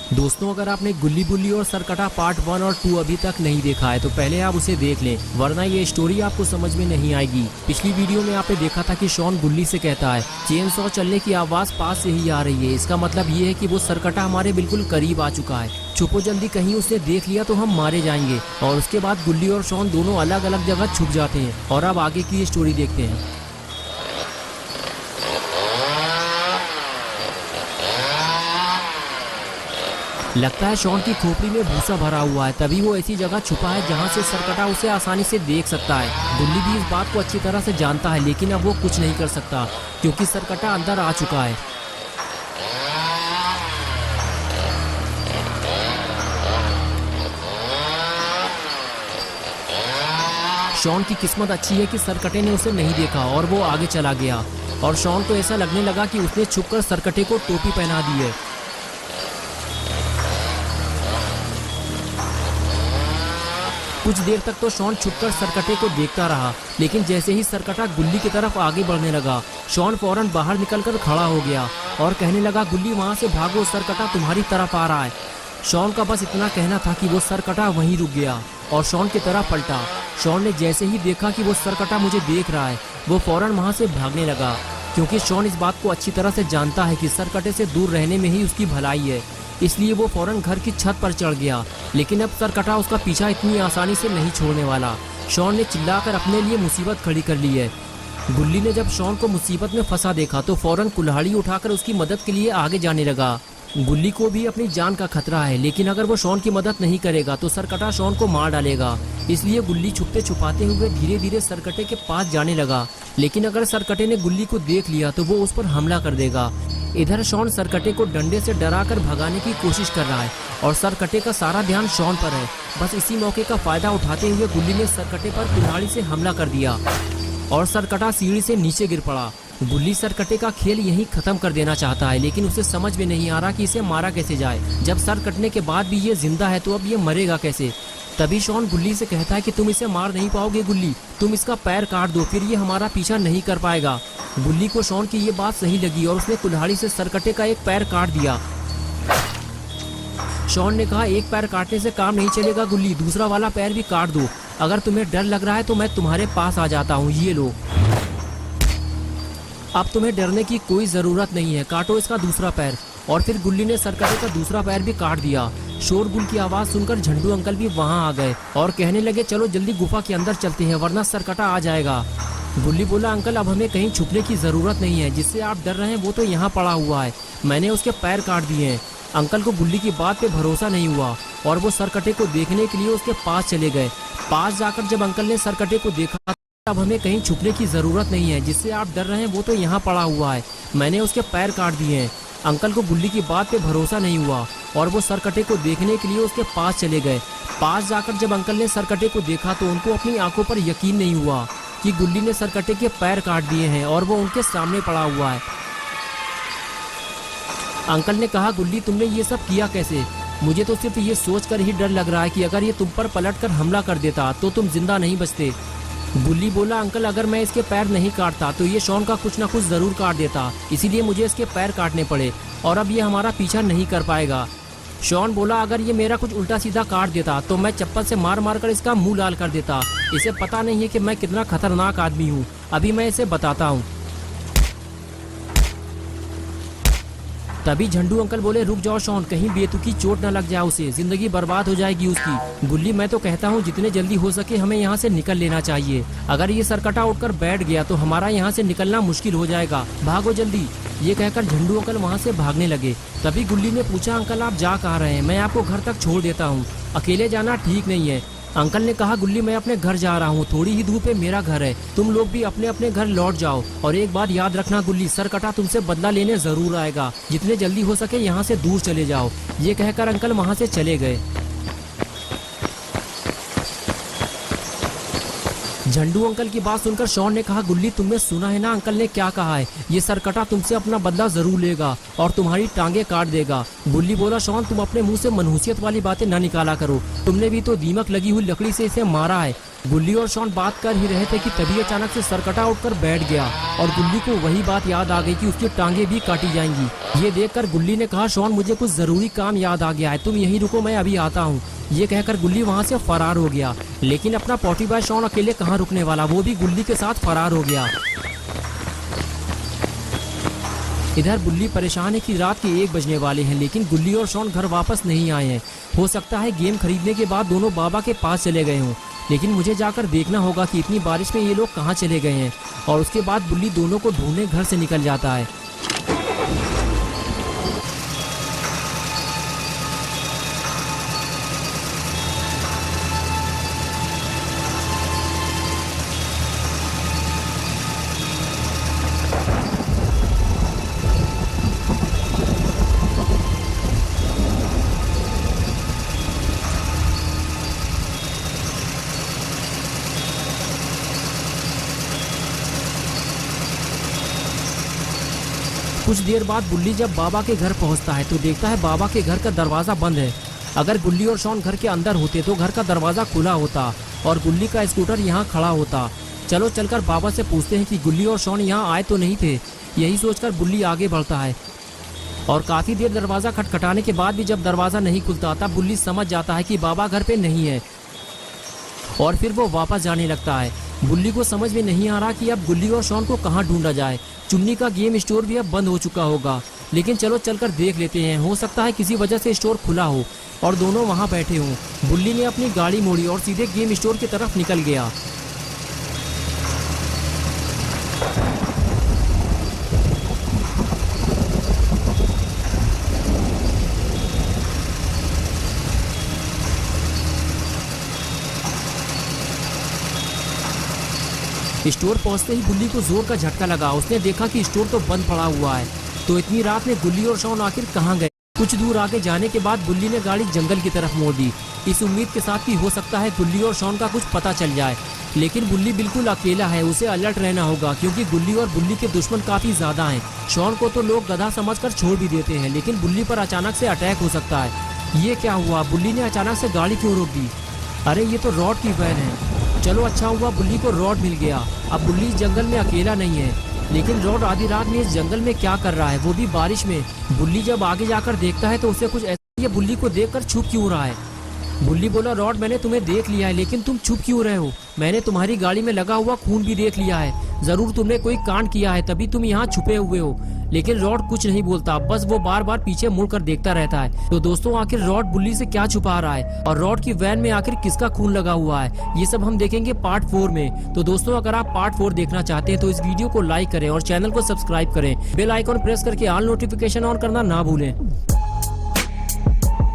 दोस्तों, अगर आपने गुल्ली बुल्ली और सरकटा पार्ट 1 और 2 अभी तक नहीं देखा है तो पहले आप उसे देख लें, वरना ये स्टोरी आपको समझ में नहीं आएगी। पिछली वीडियो में आपने देखा था कि शॉन गुल्ली से कहता है चेन सॉ चलने की आवाज पास से ही आ रही है। इसका मतलब ये है कि वो सरकटा हमारे बिल्कुल करीब आ चुका है। छुपो जल्दी, कहीं उसने देख लिया तो हम मारे जाएंगे। और उसके बाद गुल्ली और शॉन दोनों अलग अलग जगह छुप जाते हैं। और अब आगे की स्टोरी देखते हैं। लगता है शॉन की खोपड़ी में भूसा भरा हुआ है, तभी वो ऐसी जगह छुपा है जहाँ से सरकटा उसे आसानी से देख सकता है। गुल्ली भी इस बात को अच्छी तरह से जानता है, लेकिन अब वो कुछ नहीं कर सकता क्योंकि सरकटा अंदर आ चुका है। शॉन की किस्मत अच्छी है कि सरकटे ने उसे नहीं देखा और वो आगे चला गया। और शॉन को ऐसा लगने लगा कि उसने छुपकर सरकटे को टोपी पहना दी है। कुछ देर तक तो शॉन छुपकर सरकटे को देखता रहा, लेकिन जैसे ही सरकटा गुल्ली की तरफ आगे बढ़ने लगा, शॉन फौरन बाहर निकलकर खड़ा हो गया और कहने लगा, गुल्ली वहां से भागो, सरकटा तुम्हारी तरफ आ रहा है। शॉन का बस इतना कहना था कि वो सरकटा वहीं रुक गया और शॉन की तरफ पलटा। शॉन ने जैसे ही देखा कि वो सरकटा मुझे देख रहा है, वो फौरन वहां से भागने लगा, क्योंकि शॉन इस बात को अच्छी तरह से जानता है कि सरकटे से दूर रहने में ही उसकी भलाई है। इसलिए वो फौरन घर की छत पर चढ़ गया, लेकिन अब सरकटा उसका पीछा इतनी आसानी से नहीं छोड़ने वाला। शॉन ने चिल्लाकर अपने लिए मुसीबत खड़ी कर ली है। गुल्ली ने जब शॉन को मुसीबत में फंसा देखा तो फौरन कुल्हाड़ी उठाकर उसकी मदद के लिए आगे जाने लगा। गुल्ली को भी अपनी जान का खतरा है, लेकिन अगर वो शॉन की मदद नहीं करेगा तो सरकटा शॉन को मार डालेगा। इसलिए गुल्ली छुपते छुपाते हुए धीरे धीरे सरकटे के पास जाने लगा, लेकिन अगर सरकटे ने गुल्ली को देख लिया तो वो उस पर हमला कर देगा। इधर शॉन सरकटे को डंडे से डराकर भगाने की कोशिश कर रहा है और सरकटे का सारा ध्यान शॉन पर है। बस इसी मौके का फायदा उठाते हुए गुल्ली ने सरकटे पर कुल्हाड़ी से हमला कर दिया और सरकटा सीढ़ी से नीचे गिर पड़ा। गुल्ली सरकटे का खेल यहीं खत्म कर देना चाहता है, लेकिन उसे समझ में नहीं आ रहा कि इसे मारा कैसे जाए। जब सर कटने के बाद भी ये जिंदा है तो अब ये मरेगा कैसे। तभी शॉन गुल्ली से कहता है कि तुम इसे मार नहीं पाओगे गुल्ली, तुम इसका पैर काट दो, फिर ये हमारा पीछा नहीं कर पाएगा। गुल्ली को शॉन की ये बात सही लगी और उसने कुल्हाड़ी से सरकटे का एक पैर काट दिया। शॉन ने कहा, एक पैर काटने से काम नहीं चलेगा गुल्ली, दूसरा वाला पैर भी काट दो। अगर तुम्हें डर लग रहा है तो मैं तुम्हारे पास आ जाता हूँ, ये लो। अब तुम्हें डरने की कोई जरूरत नहीं है, काटो इसका दूसरा पैर। और फिर गुल्ली ने सरकटे का दूसरा पैर भी काट दिया। शोरगुल की आवाज सुनकर झंडू अंकल भी वहां आ गए और कहने लगे, चलो जल्दी गुफा के अंदर चलते हैं वरना सरकटा आ जाएगा। गुल्ली बोला, अंकल अब हमें कहीं छुपने की जरूरत नहीं है, जिससे आप डर रहे हैं वो तो यहाँ पड़ा हुआ है, मैंने उसके पैर काट दिए हैं। अंकल को गुल्ली की बात पे भरोसा नहीं हुआ और वो सरकटे को देखने के लिए उसके पास चले गए। पास जाकर जब अंकल ने सरकटे को देखा, अब हमें कहीं छुपने की जरूरत नहीं है, जिससे आप डर रहे हैं वो तो यहाँ पड़ा हुआ है, मैंने उसके पैर काट दिए हैं। अंकल को गुल्ली की बात पे भरोसा नहीं हुआ और वो सरकटे को देखने के लिए उसके पास चले गए। पास जाकर जब अंकल ने सरकटे को देखा तो उनको अपनी आंखों पर यकीन नहीं हुआ कि गुल्ली ने सरकटे के पैर काट दिए हैं और वो उनके सामने पड़ा हुआ है। अंकल ने कहा, गुल्ली तुमने ये सब किया कैसे? मुझे तो सिर्फ ये सोचकर ही डर लग रहा है कि अगर ये तुम पर पलटकर हमला कर देता तो तुम जिंदा नहीं बचते। गुल्ली बोला, अंकल अगर मैं इसके पैर नहीं काटता तो ये शॉन का कुछ ना कुछ जरूर काट देता, इसीलिए मुझे इसके पैर काटने पड़े और अब ये हमारा पीछा नहीं कर पाएगा। शॉन बोला, अगर ये मेरा कुछ उल्टा सीधा काट देता तो मैं चप्पल से मार मार कर इसका मुंह लाल कर देता। इसे पता नहीं है कि मैं कितना खतरनाक आदमी हूँ, अभी मैं इसे बताता हूँ। तभी झंडू अंकल बोले, रुक जाओ शॉन, कहीं बेतुकी चोट न लग जाए उसे, जिंदगी बर्बाद हो जाएगी उसकी। गुल्ली मैं तो कहता हूँ जितने जल्दी हो सके हमें यहाँ से निकल लेना चाहिए, अगर ये सरकटा उठकर बैठ गया तो हमारा यहाँ से निकलना मुश्किल हो जाएगा, भागो जल्दी। ये कहकर झंडू अंकल वहाँ से भागने लगे। तभी गुल्ली ने पूछा, अंकल आप जा कहाँ रहे हैं? मैं आपको घर तक छोड़ देता हूँ, अकेले जाना ठीक नहीं है। अंकल ने कहा, गुल्ली मैं अपने घर जा रहा हूँ, थोड़ी ही दूर पे मेरा घर है, तुम लोग भी अपने अपने घर लौट जाओ। और एक बात याद रखना गुल्ली, सरकटा तुमसे बदला लेने जरूर आएगा, जितने जल्दी हो सके यहाँ से दूर चले जाओ। ये कहकर अंकल वहाँ से चले गए। झंडू अंकल की बात सुनकर शॉन ने कहा, गुल्ली तुमने सुना है ना अंकल ने क्या कहा है, ये सरकटा तुमसे अपना बदला जरूर लेगा और तुम्हारी टांगे काट देगा। गुल्ली बोला, शॉन तुम अपने मुंह से मनहूसियत वाली बातें न निकाला करो, तुमने भी तो दीमक लगी हुई लकड़ी से इसे मारा है गुल्ली और शॉन बात कर ही रहे थे कि तभी अचानक से सरकटा उठकर बैठ गया और गुल्ली को वही बात याद आ गई कि उसकी टांगे भी काटी जाएंगी। ये देखकर गुल्ली ने कहा, शॉन मुझे कुछ जरूरी काम याद आ गया है, तुम यहीं रुको, मैं अभी आता हूँ। ये कहकर गुल्ली वहाँ से फरार हो गया। लेकिन अपना पॉटी बॉय शॉन अकेले कहाँ रुकने वाला, वो भी गुल्ली के साथ फरार हो गया। इधर बुल्ली परेशान है कि रात के 1 बजने वाले हैं, लेकिन गुल्ली और शॉन घर वापस नहीं आए हैं। हो सकता है गेम खरीदने के बाद दोनों बाबा के पास चले गए हों, लेकिन मुझे जाकर देखना होगा कि इतनी बारिश में ये लोग कहाँ चले गए हैं। और उसके बाद बुल्ली दोनों को ढूंढने घर से निकल जाता है। कुछ देर बाद बुल्ली जब बाबा के घर पहुंचता है तो देखता है बाबा के घर का दरवाजा बंद है। अगर गुल्ली और शॉन घर के अंदर होते तो घर का दरवाजा खुला होता और गुल्ली का स्कूटर यहाँ खड़ा होता। चलो चलकर बाबा से पूछते हैं कि गुल्ली और शॉन यहाँ आए तो नहीं थे। यही सोचकर बुल्ली आगे बढ़ता है और काफी देर दरवाजा खटखटाने के बाद भी जब दरवाजा नहीं खुलता तब बुल्ली समझ जाता है कि बाबा घर पे नहीं है और फिर वो वापस जाने लगता है। बुल्ली को समझ में नहीं आ रहा कि अब गुल्ली और शॉन को कहाँ ढूंढा जाए। चुन्नी का गेम स्टोर भी अब बंद हो चुका होगा, लेकिन चलो चलकर देख लेते हैं, हो सकता है किसी वजह से स्टोर खुला हो और दोनों वहाँ बैठे हों। बुल्ली ने अपनी गाड़ी मोड़ी और सीधे गेम स्टोर की तरफ निकल गया। स्टोर पहुंचते ही बुल्ली को जोर का झटका लगा। उसने देखा कि स्टोर तो बंद पड़ा हुआ है। तो इतनी रात में गुल्ली और शॉन आखिर कहाँ गए। कुछ दूर आगे जाने के बाद बुल्ली ने गाड़ी जंगल की तरफ मोड़ दी, इस उम्मीद के साथ कि हो सकता है गुल्ली और शॉन का कुछ पता चल जाए। लेकिन बुल्ली बिल्कुल अकेला है, उसे अलर्ट रहना होगा क्योंकि गुल्ली और बुल्ली के दुश्मन काफी ज्यादा हैं। शॉन को तो लोग गधा समझकर छोड़ भी देते हैं, लेकिन बुल्ली पर अचानक से अटैक हो सकता है। ये क्या हुआ, बुल्ली ने अचानक से गाड़ी क्यों रोक दी। अरे ये तो रॉड की वैन है। चलो अच्छा हुआ बुल्ली को रॉड मिल गया। अब बुल्ली जंगल में अकेला नहीं है, लेकिन रॉड आधी रात में इस जंगल में क्या कर रहा है, वो भी बारिश में। बुल्ली जब आगे जाकर देखता है तो उसे कुछ ऐसा, ये बुल्ली को देखकर छुप क्यों रहा है। बुल्ली बोला, रॉड मैंने तुम्हें देख लिया है, लेकिन तुम छुप क्यों रहे हो। मैंने तुम्हारी गाड़ी में लगा हुआ खून भी देख लिया है, जरूर तुमने कोई कांड किया है तभी तुम यहाँ छुपे हुए हो। लेकिन रॉड कुछ नहीं बोलता, बस वो बार बार पीछे मुड़कर देखता रहता है। तो दोस्तों आखिर रॉड बुल्ली से क्या छुपा रहा है और रॉड की वैन में आखिर किसका खून लगा हुआ है, ये सब हम देखेंगे पार्ट 4 में। तो दोस्तों अगर आप पार्ट 4 देखना चाहते हैं तो इस वीडियो को लाइक करें और चैनल को सब्सक्राइब करें। बेल आइकॉन प्रेस करके ऑल नोटिफिकेशन ऑन करना ना भूलें।